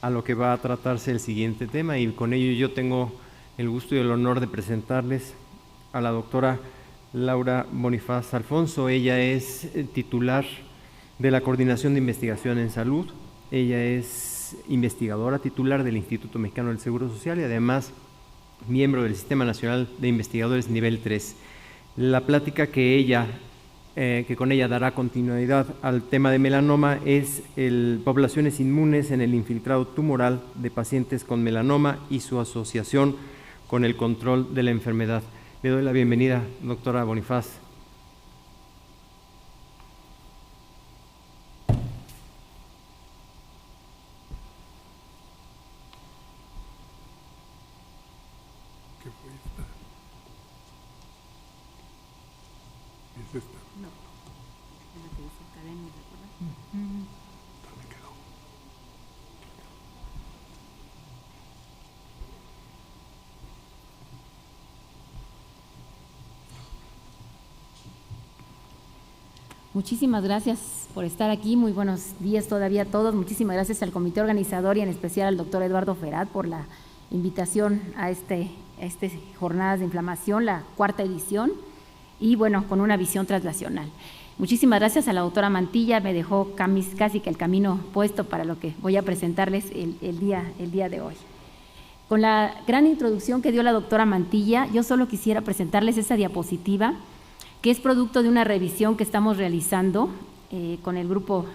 a lo que va a tratarse el siguiente tema, y con ello yo tengo el gusto y el honor de presentarles a la doctora Laura Bonifaz Alfonso. Ella es titular de la Coordinación de Investigación en Salud, ella es investigadora titular del Instituto Mexicano del Seguro Social y además miembro del Sistema Nacional de Investigadores Nivel 3. La plática que con ella dará continuidad al tema de melanoma es poblaciones inmunes en el infiltrado tumoral de pacientes con melanoma y su asociación con el control de la enfermedad. Le doy la bienvenida, doctora Bonifaz. ¿Qué fue esta? ¿Es esta? No, es la que dice academia, ¿recuerdas? ¿Dónde quedó? Muchísimas gracias por estar aquí, muy buenos días todavía a todos. Muchísimas gracias al comité organizador y en especial al doctor Eduardo Ferat por la invitación a este Jornadas de Inflamación, la 4ª edición, y bueno, con una visión translacional. Muchísimas gracias a la doctora Mantilla, me dejó casi que el camino puesto para lo que voy a presentarles el día de hoy. Con la gran introducción que dio la doctora Mantilla, yo solo quisiera presentarles esa diapositiva, que es producto de una revisión que estamos realizando con el grupo,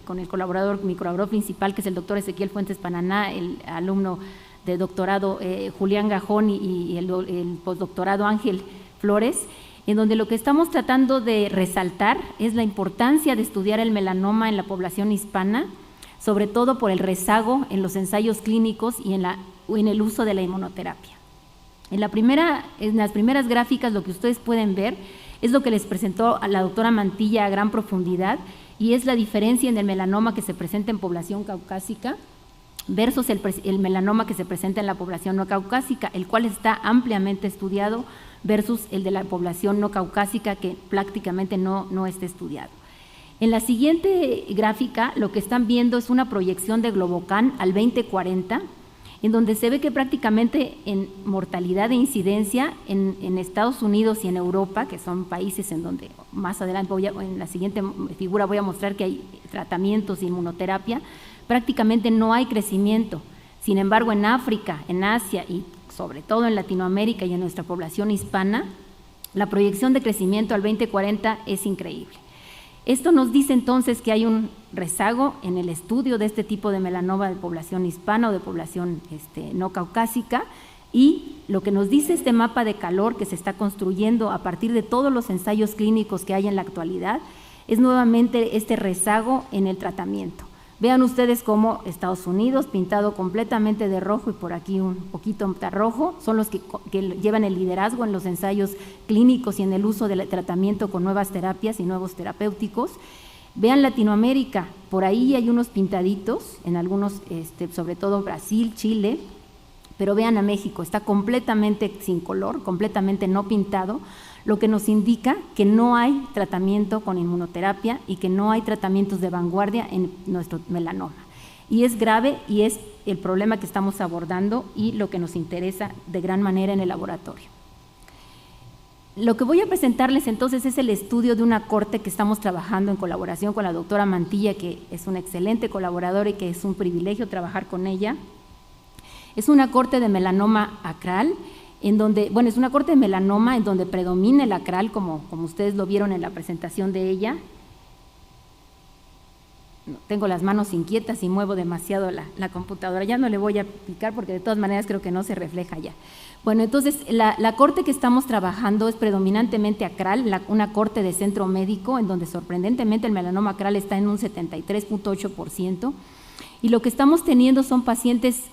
con el mi colaborador principal, que es el doctor Ezequiel Fuentes Pananá, el alumno de doctorado Julián Gajón y el postdoctorado Ángel Flores, en donde lo que estamos tratando de resaltar es la importancia de estudiar el melanoma en la población hispana, sobre todo por el rezago en los ensayos clínicos y en el uso de la inmunoterapia. En las primeras gráficas lo que ustedes pueden ver es lo que les presentó a la doctora Mantilla a gran profundidad, y es la diferencia en el melanoma que se presenta en población caucásica versus el melanoma que se presenta en la población no caucásica, el cual está ampliamente estudiado, versus el de la población no caucásica, que prácticamente no está estudiado. En la siguiente gráfica lo que están viendo es una proyección de Globocan al 2040, en donde se ve que prácticamente en mortalidad e incidencia en Estados Unidos y en Europa, que son países en donde más adelante en la siguiente figura voy a mostrar que hay tratamientos de inmunoterapia, prácticamente no hay crecimiento. Sin embargo, en África, en Asia y sobre todo en Latinoamérica y en nuestra población hispana, la proyección de crecimiento al 2040 es increíble. Esto nos dice entonces que hay un rezago en el estudio de este tipo de melanoma de población hispana o de población no caucásica, y lo que nos dice este mapa de calor que se está construyendo a partir de todos los ensayos clínicos que hay en la actualidad es nuevamente este rezago en el tratamiento. Vean ustedes cómo Estados Unidos, pintado completamente de rojo y por aquí un poquito rojo, son los que llevan el liderazgo en los ensayos clínicos y en el uso del tratamiento con nuevas terapias y nuevos terapéuticos. Vean Latinoamérica, por ahí hay unos pintaditos, en algunos, sobre todo Brasil, Chile, pero vean a México, está completamente sin color, completamente no pintado, lo que nos indica que no hay tratamiento con inmunoterapia y que no hay tratamientos de vanguardia en nuestro melanoma. Y es grave y es el problema que estamos abordando y lo que nos interesa de gran manera en el laboratorio. Lo que voy a presentarles entonces es el estudio de una corte que estamos trabajando en colaboración con la doctora Mantilla, que es una excelente colaboradora y que es un privilegio trabajar con ella. Es una corte de melanoma acral, en donde, bueno, es una corte de melanoma en donde predomina el acral, como ustedes lo vieron en la presentación de ella. Tengo las manos inquietas y muevo demasiado la computadora, ya no le voy a picar porque de todas maneras creo que no se refleja ya. Bueno, entonces la corte que estamos trabajando es predominantemente acral, una corte de centro médico en donde sorprendentemente el melanoma acral está en un 73.8%, y lo que estamos teniendo son pacientes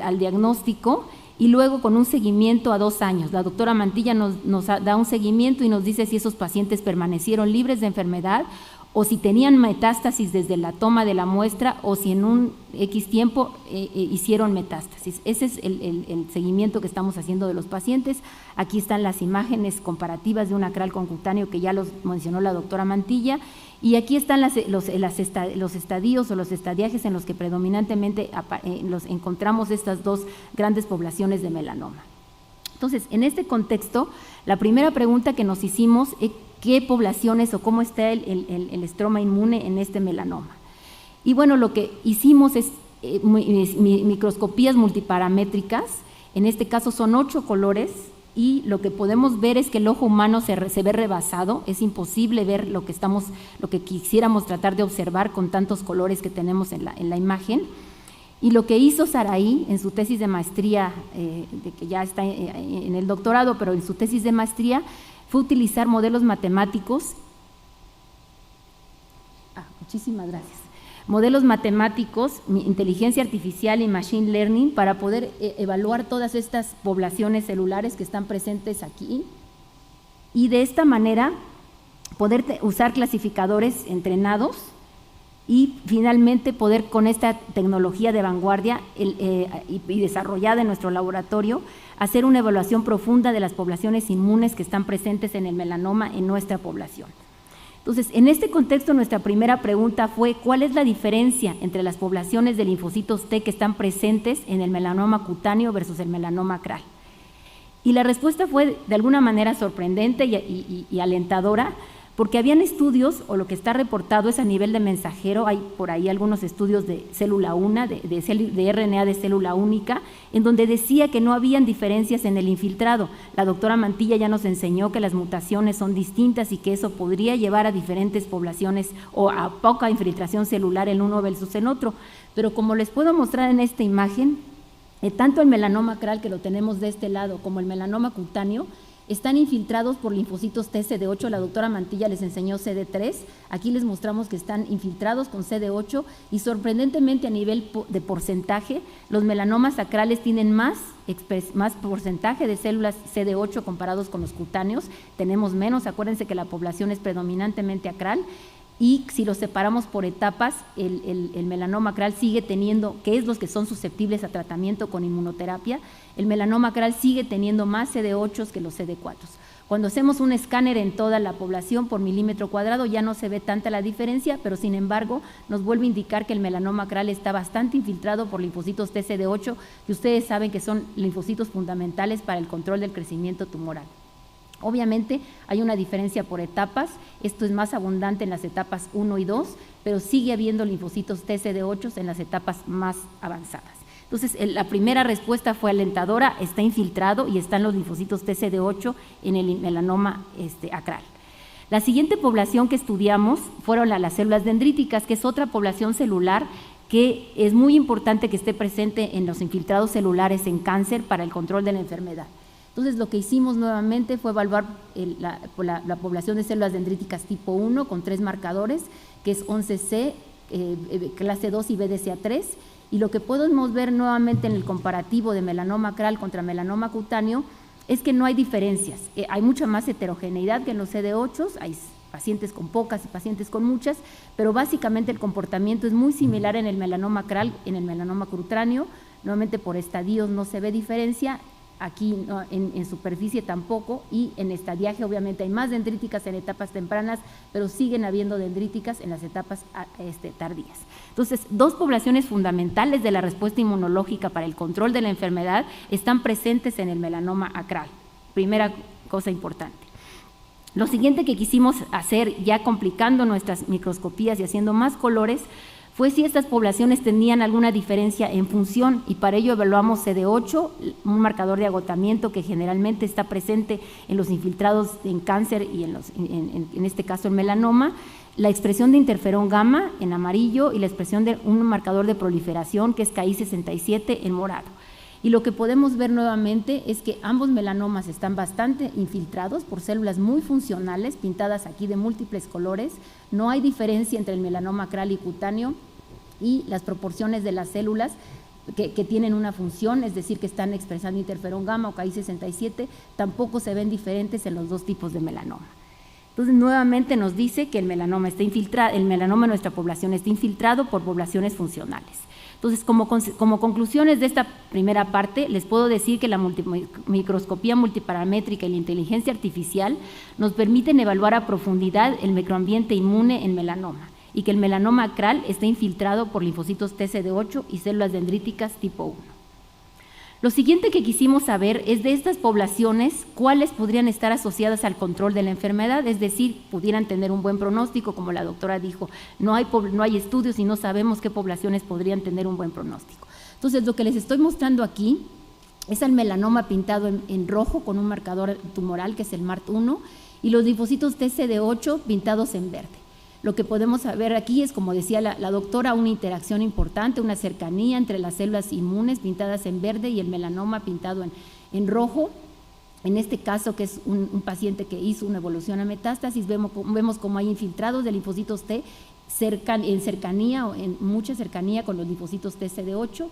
al diagnóstico y luego con un seguimiento a 2 años. La doctora Mantilla nos da un seguimiento y nos dice si esos pacientes permanecieron libres de enfermedad o si tenían metástasis desde la toma de la muestra o si en un X tiempo hicieron metástasis. Ese es el seguimiento que estamos haciendo de los pacientes. Aquí están las imágenes comparativas de un acral concutáneo que ya los mencionó la doctora Mantilla, Y aquí están los estadios o los estadiajes en los que predominantemente encontramos estas dos grandes poblaciones de melanoma. Entonces, en este contexto, la primera pregunta que nos hicimos es qué poblaciones o cómo está el estroma inmune en este melanoma. Y bueno, lo que hicimos es microscopías multiparamétricas, en este caso son 8 colores, y lo que podemos ver es que el ojo humano se ve rebasado, es imposible ver lo que quisiéramos tratar de observar con tantos colores que tenemos en la imagen. Y lo que hizo Saraí en su tesis de maestría, de que ya está en el doctorado, pero en su tesis de maestría, fue utilizar modelos matemáticos. Muchísimas gracias. Modelos matemáticos, inteligencia artificial y machine learning para poder evaluar todas estas poblaciones celulares que están presentes aquí y de esta manera poder usar clasificadores entrenados y finalmente poder con esta tecnología de vanguardia y desarrollada en nuestro laboratorio hacer una evaluación profunda de las poblaciones inmunes que están presentes en el melanoma en nuestra población. Entonces, en este contexto, nuestra primera pregunta fue ¿cuál es la diferencia entre las poblaciones de linfocitos T que están presentes en el melanoma cutáneo versus el melanoma acral? Y la respuesta fue de alguna manera sorprendente y alentadora, porque habían estudios, o lo que está reportado es a nivel de mensajero, hay por ahí algunos estudios de célula una, de RNA de célula única, en donde decía que no habían diferencias en el infiltrado. La doctora Mantilla ya nos enseñó que las mutaciones son distintas y que eso podría llevar a diferentes poblaciones o a poca infiltración celular en uno versus en otro. Pero como les puedo mostrar en esta imagen, tanto el melanoma acral, que lo tenemos de este lado, como el melanoma cutáneo, están infiltrados por linfocitos T CD8, la doctora Mantilla les enseñó CD3, aquí les mostramos que están infiltrados con CD8 y sorprendentemente a nivel de porcentaje, los melanomas acrales tienen más porcentaje de células CD8 comparados con los cutáneos, tenemos menos, acuérdense que la población es predominantemente acral, y si los separamos por etapas, el melanoma acral sigue teniendo, que es los que son susceptibles a tratamiento con inmunoterapia, el melanoma acral sigue teniendo más CD8 que los CD4. Cuando hacemos un escáner en toda la población por milímetro cuadrado ya no se ve tanta la diferencia, pero sin embargo nos vuelve a indicar que el melanoma acral está bastante infiltrado por linfocitos TCD8, que ustedes saben que son linfocitos fundamentales para el control del crecimiento tumoral. Obviamente hay una diferencia por etapas, esto es más abundante en las etapas 1 y 2, pero sigue habiendo linfocitos TCD8 en las etapas más avanzadas. Entonces, la primera respuesta fue alentadora, está infiltrado y están los linfocitos TCD8 en el melanoma acral. La siguiente población que estudiamos fueron las células dendríticas, que es otra población celular que es muy importante que esté presente en los infiltrados celulares en cáncer para el control de la enfermedad. Entonces, lo que hicimos nuevamente fue evaluar la población de células dendríticas tipo 1 con 3 marcadores, que es 11C, clase 2 y BDCA3, y lo que podemos ver nuevamente en el comparativo de melanoma acral contra melanoma cutáneo es que no hay diferencias, hay mucha más heterogeneidad que en los CD8, hay pacientes con pocas y pacientes con muchas, pero básicamente el comportamiento es muy similar en el melanoma acral, en el melanoma cutáneo, nuevamente por estadios no se ve diferencia. Aquí no, en superficie tampoco, y en estadiaje obviamente hay más dendríticas en etapas tempranas, pero siguen habiendo dendríticas en las etapas tardías. Entonces, dos poblaciones fundamentales de la respuesta inmunológica para el control de la enfermedad están presentes en el melanoma acral. Primera cosa importante. Lo siguiente que quisimos hacer, ya complicando nuestras microscopías y haciendo más colores, fue si estas poblaciones tenían alguna diferencia en función, y para ello evaluamos CD8, un marcador de agotamiento que generalmente está presente en los infiltrados en cáncer y en este caso en melanoma, la expresión de interferón gamma en amarillo y la expresión de un marcador de proliferación que es KI67 en morado. Y lo que podemos ver nuevamente es que ambos melanomas están bastante infiltrados por células muy funcionales, pintadas aquí de múltiples colores. No hay diferencia entre el melanoma acral y cutáneo, y las proporciones de las células que tienen una función, es decir, que están expresando interferón gamma o KI67, tampoco se ven diferentes en los dos tipos de melanoma. Entonces, nuevamente nos dice que el melanoma en nuestra población está infiltrado por poblaciones funcionales. Entonces, como conclusiones de esta primera parte, les puedo decir que la microscopía multiparamétrica y la inteligencia artificial nos permiten evaluar a profundidad el microambiente inmune en melanoma y que el melanoma acral está infiltrado por linfocitos TCD8 y células dendríticas tipo 1. Lo siguiente que quisimos saber es de estas poblaciones, cuáles podrían estar asociadas al control de la enfermedad, es decir, pudieran tener un buen pronóstico, como la doctora dijo, no hay estudios y no sabemos qué poblaciones podrían tener un buen pronóstico. Entonces, lo que les estoy mostrando aquí es el melanoma pintado en rojo con un marcador tumoral que es el MART1 y los linfocitos TCD8 pintados en verde. Lo que podemos ver aquí es, como decía la doctora, una interacción importante, una cercanía entre las células inmunes pintadas en verde y el melanoma pintado en rojo. En este caso, que es un paciente que hizo una evolución a metástasis, vemos cómo hay infiltrados de linfocitos T en cercanía o en mucha cercanía con los linfocitos TCD8.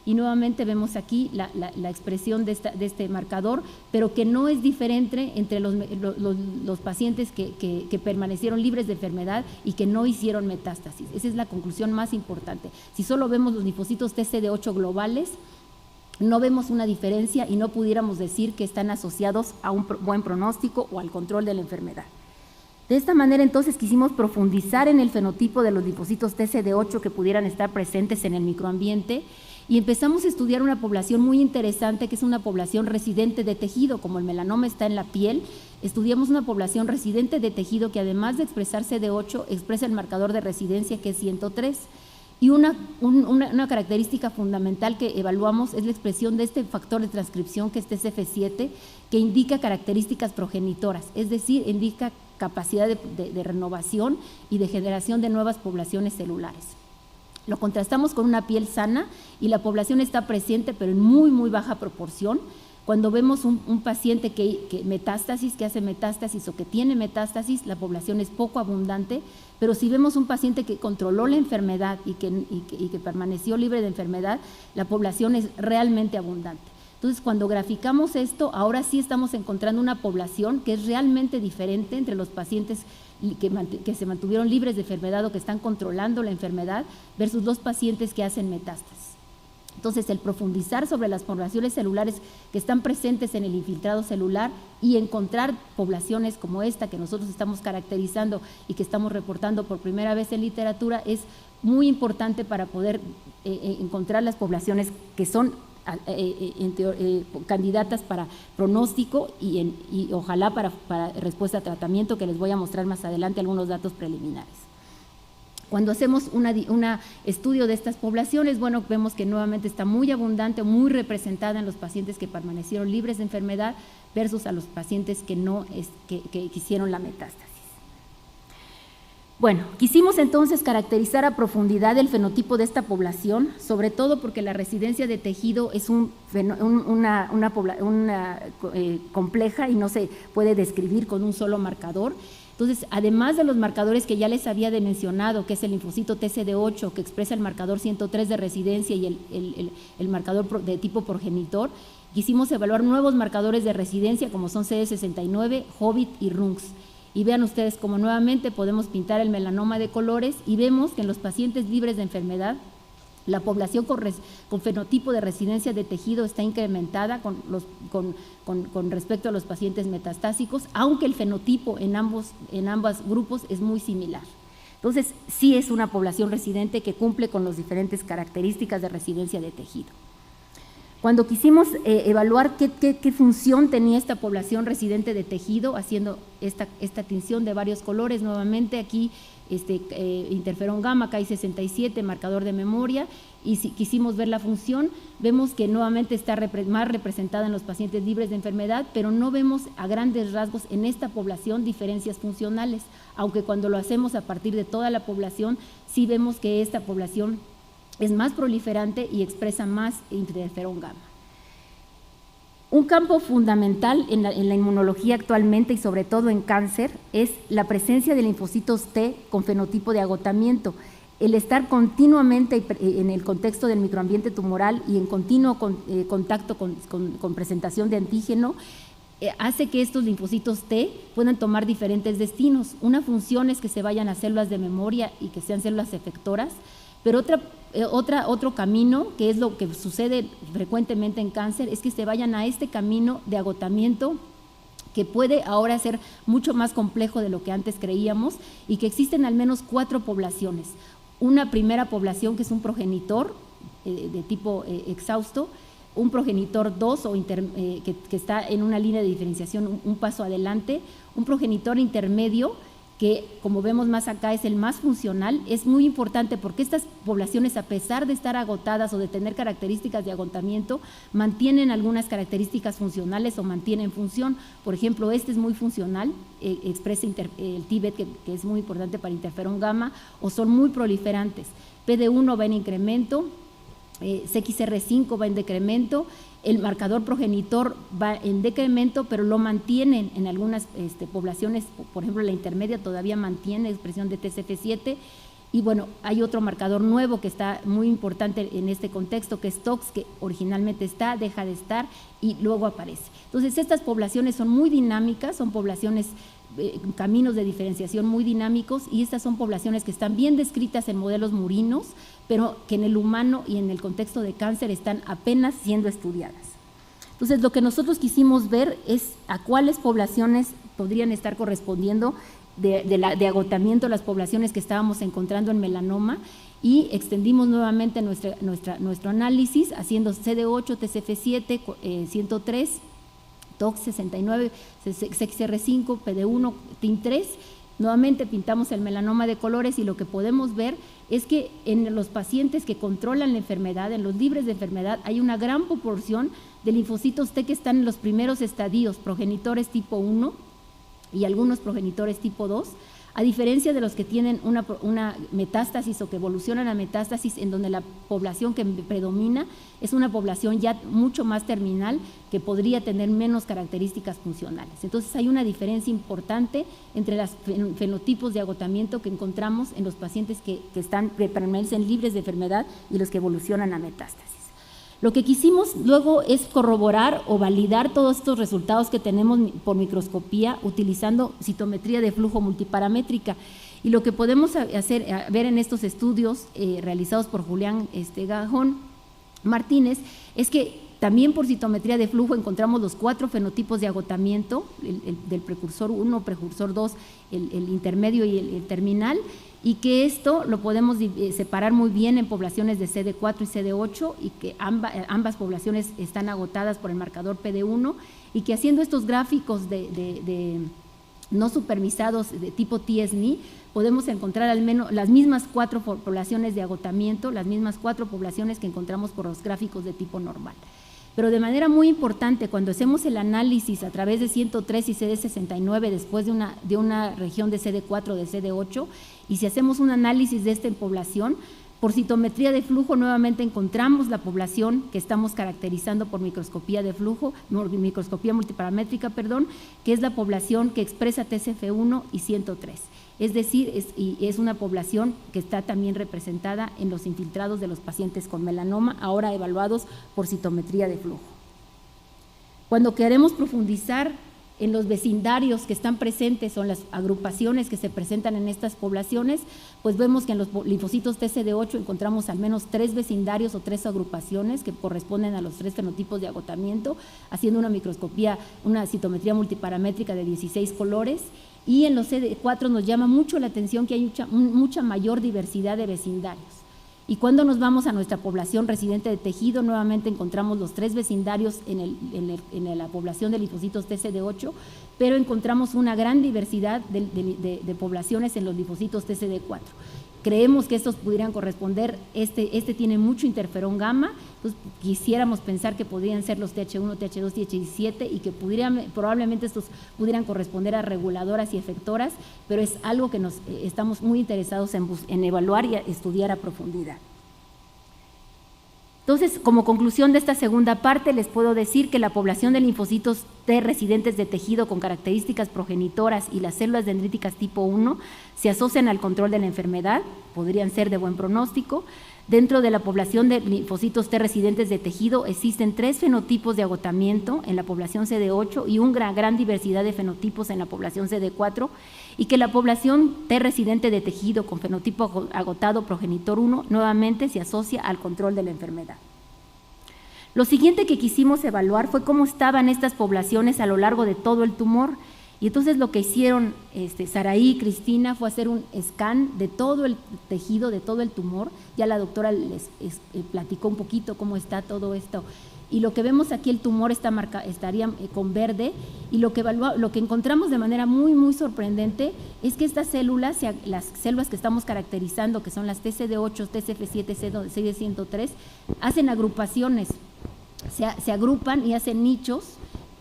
Y nuevamente vemos aquí la expresión de este marcador, pero que no es diferente entre los pacientes que permanecieron libres de enfermedad y que no hicieron metástasis. Esa es la conclusión más importante. Si solo vemos los linfocitos TCD8 globales, no vemos una diferencia y no pudiéramos decir que están asociados a un buen pronóstico o al control de la enfermedad. De esta manera, entonces, quisimos profundizar en el fenotipo de los linfocitos TCD8 que pudieran estar presentes en el microambiente y empezamos a estudiar una población muy interesante que es una población residente de tejido. Como el melanoma está en la piel, estudiamos una población residente de tejido que además de expresar CD8, expresa el marcador de residencia que es 103. Y una característica fundamental que evaluamos es la expresión de este factor de transcripción que es TCF7, que indica características progenitoras, es decir, indica capacidad de renovación y de generación de nuevas poblaciones celulares. Lo contrastamos con una piel sana y la población está presente, pero en muy, muy baja proporción. Cuando vemos un paciente que hace metástasis o que tiene metástasis, la población es poco abundante, pero si vemos un paciente que controló la enfermedad y que permaneció libre de enfermedad, la población es realmente abundante. Entonces, cuando graficamos esto, ahora sí estamos encontrando una población que es realmente diferente entre los pacientes que se mantuvieron libres de enfermedad o que están controlando la enfermedad versus los pacientes que hacen metástasis. Entonces, el profundizar sobre las poblaciones celulares que están presentes en el infiltrado celular y encontrar poblaciones como esta que nosotros estamos caracterizando y que estamos reportando por primera vez en literatura es muy importante para poder encontrar las poblaciones que son candidatas para pronóstico y ojalá para respuesta a tratamiento, que les voy a mostrar más adelante algunos datos preliminares. Cuando hacemos un estudio de estas poblaciones, bueno, vemos que nuevamente está muy abundante, muy representada en los pacientes que permanecieron libres de enfermedad versus a los pacientes que hicieron la metástasis. Bueno, quisimos entonces caracterizar a profundidad el fenotipo de esta población, sobre todo porque la residencia de tejido es compleja y no se puede describir con un solo marcador. Entonces, además de los marcadores que ya les había mencionado, que es el linfocito TCD8, que expresa el marcador 103 de residencia y el marcador de tipo progenitor, quisimos evaluar nuevos marcadores de residencia como son CD69, Hobbit y Runx. Y vean ustedes cómo nuevamente podemos pintar el melanoma de colores y vemos que en los pacientes libres de enfermedad, la población con fenotipo de residencia de tejido está incrementada con respecto a los pacientes metastásicos, aunque el fenotipo en ambos grupos es muy similar. Entonces, sí es una población residente que cumple con las diferentes características de residencia de tejido. Cuando quisimos evaluar qué función tenía esta población residente de tejido, haciendo esta tinción de varios colores, nuevamente aquí interferón gamma, Ki67, marcador de memoria, y si quisimos ver la función, vemos que nuevamente está más representada en los pacientes libres de enfermedad, pero no vemos a grandes rasgos en esta población diferencias funcionales, aunque cuando lo hacemos a partir de toda la población, sí vemos que esta población es más proliferante y expresa más interferón gamma. Un campo fundamental en la inmunología actualmente y sobre todo en cáncer es la presencia de linfocitos T con fenotipo de agotamiento. El estar continuamente en el contexto del microambiente tumoral y en continuo contacto con presentación de antígeno hace que estos linfocitos T puedan tomar diferentes destinos. Una función es que se vayan a células de memoria y que sean células efectoras, pero otro camino, que es lo que sucede frecuentemente en cáncer, es que se vayan a este camino de agotamiento que puede ahora ser mucho más complejo de lo que antes creíamos, y que existen al menos 4 poblaciones. Una primera población que es un progenitor de tipo exhausto, un progenitor 2 que está en una línea de diferenciación un paso adelante, un progenitor intermedio que, como vemos más acá, es el más funcional. Es muy importante porque estas poblaciones, a pesar de estar agotadas o de tener características de agotamiento, mantienen algunas características funcionales o mantienen función. Por ejemplo, este es muy funcional, expresa el TIBET, que es muy importante para interferón gamma, o son muy proliferantes. PD1 va en incremento, CXR5 va en decremento, el marcador progenitor va en decremento, pero lo mantienen en algunas poblaciones. Por ejemplo, la intermedia todavía mantiene expresión de TCF7, y bueno, hay otro marcador nuevo que está muy importante en este contexto, que es TOX, que originalmente está, deja de estar y luego aparece. Entonces, estas poblaciones son muy dinámicas, son poblaciones, caminos de diferenciación muy dinámicos, y estas son poblaciones que están bien descritas en modelos murinos, pero que en el humano y en el contexto de cáncer están apenas siendo estudiadas. Entonces, lo que nosotros quisimos ver es a cuáles poblaciones podrían estar correspondiendo de agotamiento las poblaciones que estábamos encontrando en melanoma, y extendimos nuevamente nuestro análisis haciendo CD8, TCF7, 103, TOX 69, CXR5, PD1, TIM3. Nuevamente pintamos el melanoma de colores, y lo que podemos ver es que en los pacientes que controlan la enfermedad, en los libres de enfermedad, hay una gran proporción de linfocitos T que están en los primeros estadios, progenitores tipo 1 y algunos progenitores tipo 2, a diferencia de los que tienen una metástasis o que evolucionan a metástasis, en donde la población que predomina es una población ya mucho más terminal, que podría tener menos características funcionales. Entonces, hay una diferencia importante entre los fenotipos de agotamiento que encontramos en los pacientes que permanecen libres de enfermedad y los que evolucionan a metástasis. Lo que quisimos luego es corroborar o validar todos estos resultados que tenemos por microscopía utilizando citometría de flujo multiparamétrica. Y lo que podemos ver en estos estudios realizados por Julián Gajón Martínez es que también por citometría de flujo encontramos los 4 fenotipos de agotamiento, el del precursor 1, precursor 2, el intermedio y el terminal, y que esto lo podemos separar muy bien en poblaciones de CD4 y CD8, y que ambas poblaciones están agotadas por el marcador PD1, y que haciendo estos gráficos de no supervisados de tipo TSNI, podemos encontrar al menos las mismas 4 poblaciones de agotamiento, las mismas 4 poblaciones que encontramos por los gráficos de tipo normal. Pero de manera muy importante, cuando hacemos el análisis a través de 103 y CD69 después de una región de CD4 o de CD8, y si hacemos un análisis de esta población, por citometría de flujo nuevamente encontramos la población que estamos caracterizando por microscopía de flujo, microscopía multiparamétrica, que es la población que expresa TCF1 y 103. Es decir, es una población que está también representada en los infiltrados de los pacientes con melanoma, ahora evaluados por citometría de flujo. Cuando queremos profundizar en los vecindarios que están presentes o en las agrupaciones que se presentan en estas poblaciones, pues vemos que en los linfocitos TCD8 encontramos al menos 3 vecindarios o 3 agrupaciones que corresponden a los 3 fenotipos de agotamiento, haciendo una microscopía, una citometría multiparamétrica de 16 colores, y en los CD4 nos llama mucho la atención que hay mucha mayor diversidad de vecindarios. Y cuando nos vamos a nuestra población residente de tejido, nuevamente encontramos los 3 vecindarios en la población de linfocitos TCD8, pero encontramos una gran diversidad de poblaciones en los linfocitos TCD4. Creemos que estos pudieran corresponder, este tiene mucho interferón gamma, entonces quisiéramos pensar que podrían ser los TH1, TH2, TH17, y que probablemente estos pudieran corresponder a reguladoras y efectoras, pero es algo que estamos muy interesados en evaluar y estudiar a profundidad. Entonces, como conclusión de esta segunda parte, les puedo decir que la población de linfocitos T residentes de tejido con características progenitoras y las células dendríticas tipo 1 se asocian al control de la enfermedad, podrían ser de buen pronóstico. Dentro de la población de linfocitos T residentes de tejido existen 3 fenotipos de agotamiento en la población CD8 y una gran diversidad de fenotipos en la población CD4, y que la población T residente de tejido con fenotipo agotado progenitor 1 nuevamente se asocia al control de la enfermedad. Lo siguiente que quisimos evaluar fue cómo estaban estas poblaciones a lo largo de todo el tumor. Y entonces lo que hicieron Saraí y Cristina fue hacer un scan de todo el tejido, de todo el tumor. Ya la doctora les platicó un poquito cómo está todo esto. Y lo que vemos aquí, el tumor estaría con verde, y lo que encontramos de manera muy, muy sorprendente es que estas células, las células que estamos caracterizando, que son las TCD8, TCF7, CD103, hacen agrupaciones, se agrupan y hacen nichos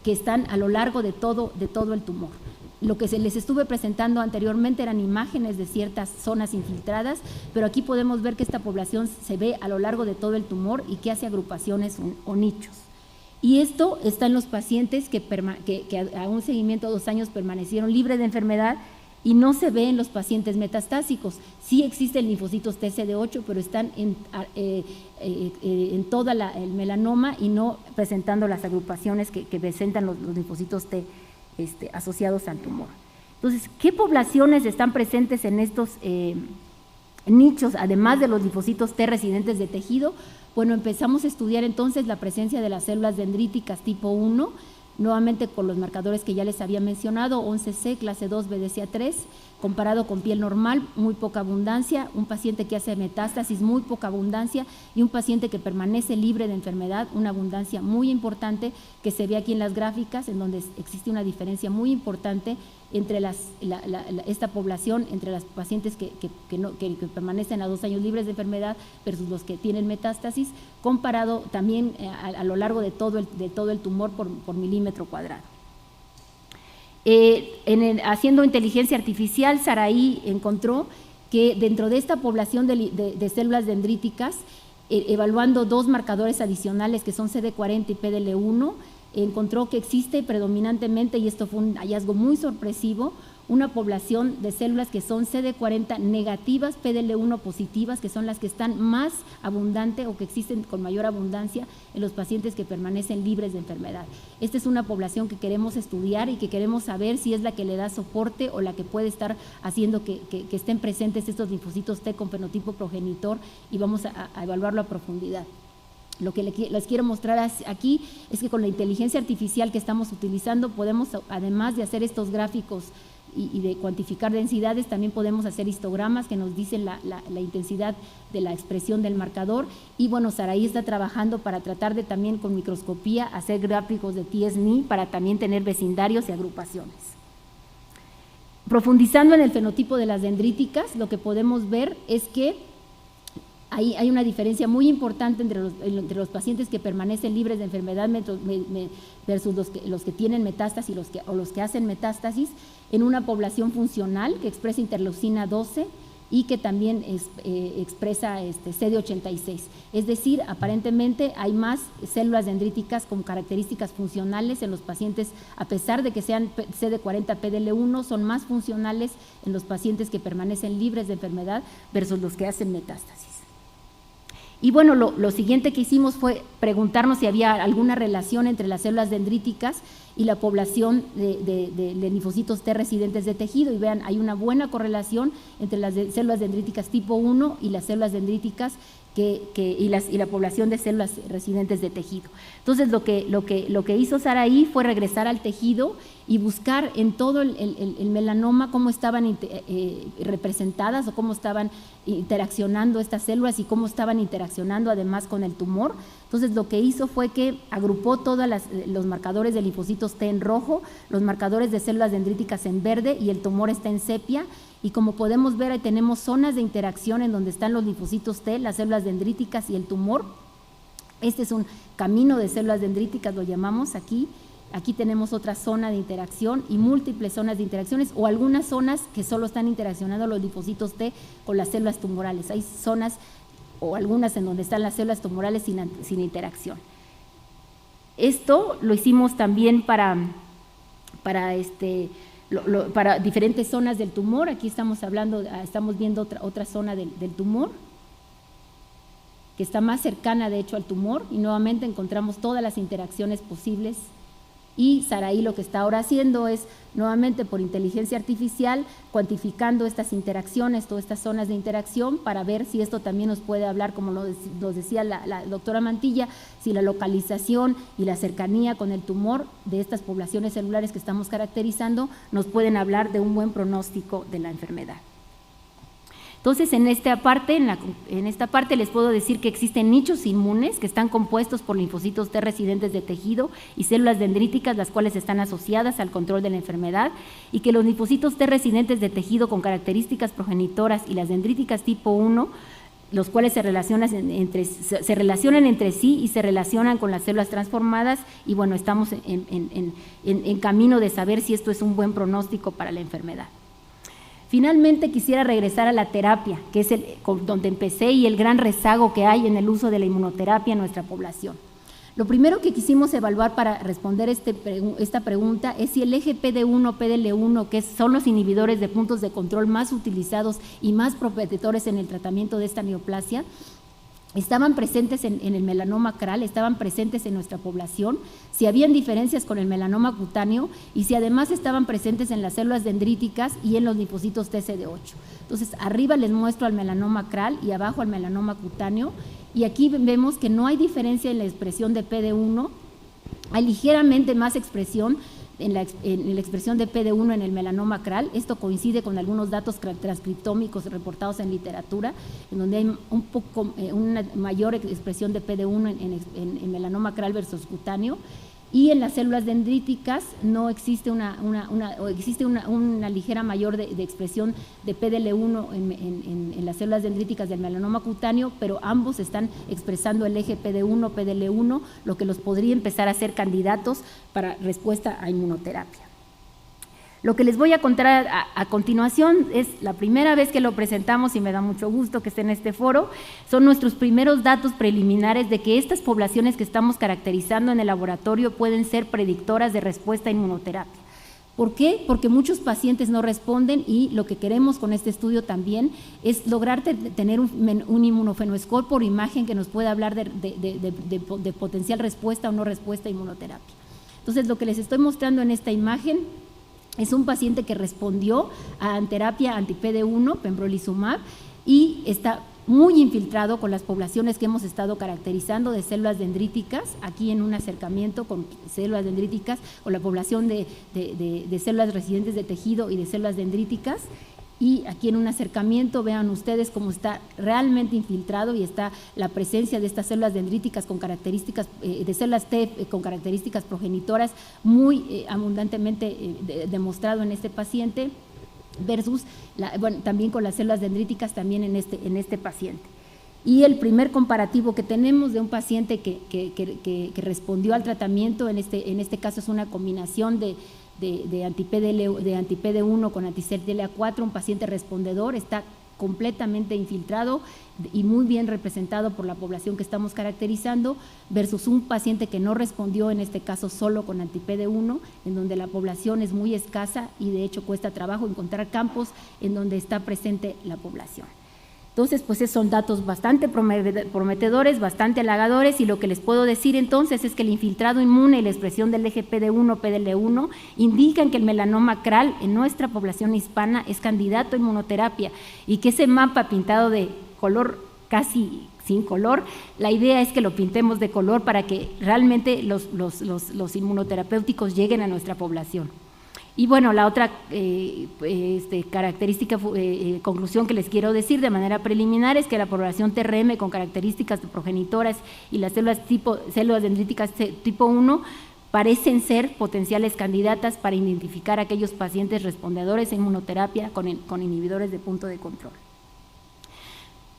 que están a lo largo de todo el tumor. Lo que se les estuve presentando anteriormente eran imágenes de ciertas zonas infiltradas, pero aquí podemos ver que esta población se ve a lo largo de todo el tumor y que hace agrupaciones o nichos. Y esto está en los pacientes que a un seguimiento de 2 años permanecieron libres de enfermedad, y no se ve en los pacientes metastásicos. Sí existen linfocitos TCD8, pero están en todo el melanoma y no presentando las agrupaciones que presentan los linfocitos T asociados al tumor. Entonces, ¿qué poblaciones están presentes en estos nichos, además de los linfocitos T residentes de tejido? Bueno, empezamos a estudiar entonces la presencia de las células dendríticas tipo 1, nuevamente con los marcadores que ya les había mencionado, 11C, clase 2, BDCA3, comparado con piel normal, muy poca abundancia, un paciente que hace metástasis, muy poca abundancia, y un paciente que permanece libre de enfermedad, una abundancia muy importante que se ve aquí en las gráficas, en donde existe una diferencia muy importante entre esta población, entre los pacientes que permanecen a 2 años libres de enfermedad versus los que tienen metástasis, comparado también a lo largo de todo el tumor por milímetro cuadrado. Haciendo inteligencia artificial, Saraí encontró que dentro de esta población de células dendríticas, evaluando 2 marcadores adicionales que son CD40 y PDL1, encontró que existe predominantemente, y esto fue un hallazgo muy sorpresivo, una población de células que son CD40 negativas, PDL1 positivas, que son las que están más abundantes o que existen con mayor abundancia en los pacientes que permanecen libres de enfermedad. Esta es una población que queremos estudiar y que queremos saber si es la que le da soporte o la que puede estar haciendo que estén presentes estos linfocitos T con fenotipo progenitor, y vamos a evaluarlo a profundidad. Lo que les quiero mostrar aquí es que con la inteligencia artificial que estamos utilizando podemos, además de hacer estos gráficos y de cuantificar densidades, también podemos hacer histogramas que nos dicen la intensidad de la expresión del marcador. Y bueno, Saraí está trabajando para tratar de también con microscopía hacer gráficos de TSNI para también tener vecindarios y agrupaciones. Profundizando en el fenotipo de las dendríticas, lo que podemos ver es que hay una diferencia muy importante entre los pacientes que permanecen libres de enfermedad versus los que tienen metástasis o los que hacen metástasis, en una población funcional que expresa interleucina 12 y que también expresa CD86. Es decir, aparentemente hay más células dendríticas con características funcionales en los pacientes, a pesar de que sean CD40 PDL1, son más funcionales en los pacientes que permanecen libres de enfermedad versus los que hacen metástasis. Y bueno, lo siguiente que hicimos fue preguntarnos si había alguna relación entre las células dendríticas y la población de linfocitos T residentes de tejido, y vean, hay una buena correlación entre las células dendríticas tipo 1 y las células dendríticas y la población de células residentes de tejido. Entonces, lo que hizo Saraí fue regresar al tejido y buscar en todo el melanoma cómo estaban representadas o cómo estaban interaccionando estas células y cómo estaban interaccionando además con el tumor. Entonces, lo que hizo fue que agrupó todos los marcadores de linfocitos T en rojo, los marcadores de células dendríticas en verde, y el tumor está en sepia. Y como podemos ver, ahí tenemos zonas de interacción en donde están los linfocitos T, las células dendríticas y el tumor. Este es un camino de células dendríticas, lo llamamos aquí. Aquí tenemos otra zona de interacción y múltiples zonas de interacciones, o algunas zonas que solo están interaccionando los linfocitos T con las células tumorales. Hay zonas o algunas en donde están las células tumorales sin interacción. Esto lo hicimos también para diferentes zonas del tumor. Aquí estamos viendo otra zona del tumor. que está más cercana de hecho al tumor, y nuevamente encontramos todas las interacciones posibles. Y Saraí lo que está ahora haciendo es, nuevamente por inteligencia artificial, cuantificando estas interacciones, todas estas zonas de interacción, para ver si esto también nos puede hablar, como nos decía la doctora Mantilla, si la localización y la cercanía con el tumor de estas poblaciones celulares que estamos caracterizando nos pueden hablar de un buen pronóstico de la enfermedad. Entonces, en esta parte les puedo decir que existen nichos inmunes que están compuestos por linfocitos T residentes de tejido y células dendríticas, las cuales están asociadas al control de la enfermedad, y que los linfocitos T residentes de tejido con características progenitoras y las dendríticas tipo 1, los cuales se relacionan entre sí y se relacionan con las células transformadas, y bueno, estamos en camino de saber si esto es un buen pronóstico para la enfermedad. Finalmente quisiera regresar a la terapia, que es donde empecé, y el gran rezago que hay en el uso de la inmunoterapia en nuestra población. Lo primero que quisimos evaluar para responder esta pregunta es si el eje PD1, PDL1, que son los inhibidores de puntos de control más utilizados y más prometedores en el tratamiento de esta neoplasia, estaban presentes en el melanoma CRAL, estaban presentes en nuestra población, si habían diferencias con el melanoma cutáneo y si además estaban presentes en las células dendríticas y en los linfocitos TCD8. Entonces, arriba les muestro al melanoma CRAL y abajo al melanoma cutáneo, y aquí vemos que no hay diferencia en la expresión de PD1, hay ligeramente más expresión en la expresión de PD1 en el melanoma CRAL. Esto coincide con algunos datos transcriptómicos reportados en literatura, en donde hay una mayor expresión de PD1 en melanoma CRAL versus cutáneo, y en las células dendríticas no existe existe una ligera mayor de expresión de PDL1 en las células dendríticas del melanoma cutáneo, pero ambos están expresando el eje PD1, PDL1, lo que los podría empezar a ser candidatos para respuesta a inmunoterapia. Lo que les voy a contar a continuación es la primera vez que lo presentamos, y me da mucho gusto que esté en este foro. Son nuestros primeros datos preliminares de que estas poblaciones que estamos caracterizando en el laboratorio pueden ser predictoras de respuesta a inmunoterapia. ¿Por qué? Porque muchos pacientes no responden, y lo que queremos con este estudio también es lograr tener un inmunofenoscore por imagen que nos pueda hablar de potencial respuesta o no respuesta a inmunoterapia. Entonces, lo que les estoy mostrando en esta imagen es un paciente que respondió a terapia anti-PD1, pembrolizumab, y está muy infiltrado con las poblaciones que hemos estado caracterizando de células dendríticas, aquí en un acercamiento con células dendríticas, con la población de células residentes de tejido y de células dendríticas, y aquí en un acercamiento vean ustedes cómo está realmente infiltrado y está la presencia de estas células dendríticas con características, de células T con características progenitoras muy abundantemente demostrado en este paciente, versus, también con las células dendríticas también en este paciente. Y el primer comparativo que tenemos de un paciente que respondió al tratamiento, en este caso es una combinación de anti-PD1 con anti-CTLA4, un paciente respondedor, está completamente infiltrado y muy bien representado por la población que estamos caracterizando, versus un paciente que no respondió, en este caso solo con anti-PD1, en donde la población es muy escasa y de hecho cuesta trabajo encontrar campos en donde está presente la población. Entonces, pues son datos bastante prometedores, bastante halagadores, y lo que les puedo decir entonces es que el infiltrado inmune y la expresión del eje PD1, PDL1 indican que el melanoma CRAL en nuestra población hispana es candidato a inmunoterapia, y que ese mapa pintado de color casi sin color, la idea es que lo pintemos de color para que realmente los inmunoterapéuticos lleguen a nuestra población. Y bueno, la otra conclusión que les quiero decir de manera preliminar es que la población TRM con características progenitoras y las células dendríticas tipo 1 parecen ser potenciales candidatas para identificar a aquellos pacientes respondedores a inmunoterapia con inhibidores de punto de control.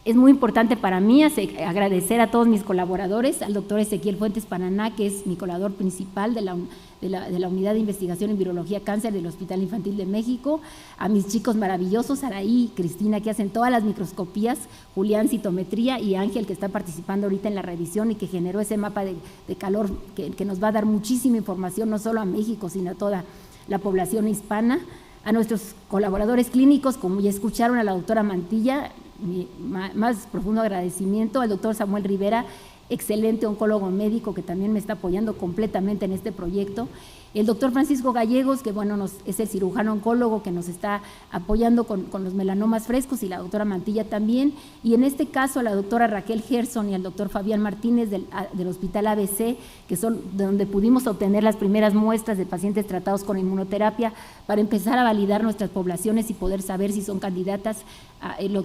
Es muy importante para mí agradecer a todos mis colaboradores, al doctor Ezequiel Fuentes Paraná, que es mi colaborador principal de la Unidad de Investigación en Virología Cáncer del Hospital Infantil de México, a mis chicos maravillosos, Araí y Cristina, que hacen todas las microscopías, Julián Citometría, y Ángel, que está participando ahorita en la revisión y que generó ese mapa de calor que nos va a dar muchísima información, no solo a México, sino a toda la población hispana. A nuestros colaboradores clínicos, como ya escucharon a la doctora Mantilla, mi más profundo agradecimiento al doctor Samuel Rivera, excelente oncólogo médico que también me está apoyando completamente en este proyecto. El doctor Francisco Gallegos, que bueno, es el cirujano oncólogo que nos está apoyando con los melanomas frescos, y la doctora Mantilla también. Y en este caso a la doctora Raquel Gerson y al doctor Fabián Martínez del Hospital ABC, que son de donde pudimos obtener las primeras muestras de pacientes tratados con inmunoterapia para empezar a validar nuestras poblaciones y poder saber si son candidatas,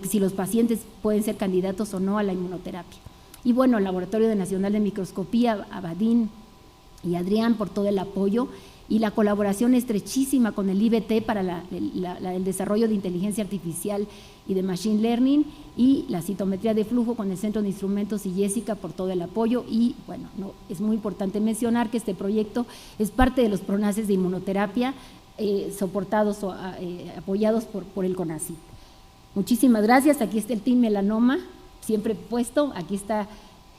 si los pacientes pueden ser candidatos o no a la inmunoterapia. Y bueno, el Laboratorio Nacional de Microscopía, Abadín y Adrián, por todo el apoyo y la colaboración estrechísima con el IBT para el desarrollo de inteligencia artificial y de machine learning, y la citometría de flujo con el Centro de Instrumentos y Jessica por todo el apoyo. Y bueno, es muy importante mencionar que este proyecto es parte de los PRONACES de inmunoterapia soportados o apoyados por el CONACYT. Muchísimas gracias. Aquí está el Team Melanoma, siempre puesto. Aquí está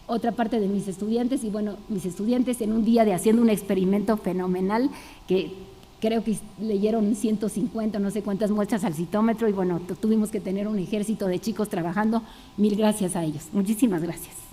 otra parte de mis estudiantes, y bueno, mis estudiantes en un día de haciendo un experimento fenomenal que creo que leyeron 150, no sé cuántas muestras al citómetro, y bueno, tuvimos que tener un ejército de chicos trabajando. Mil gracias a ellos. Muchísimas gracias.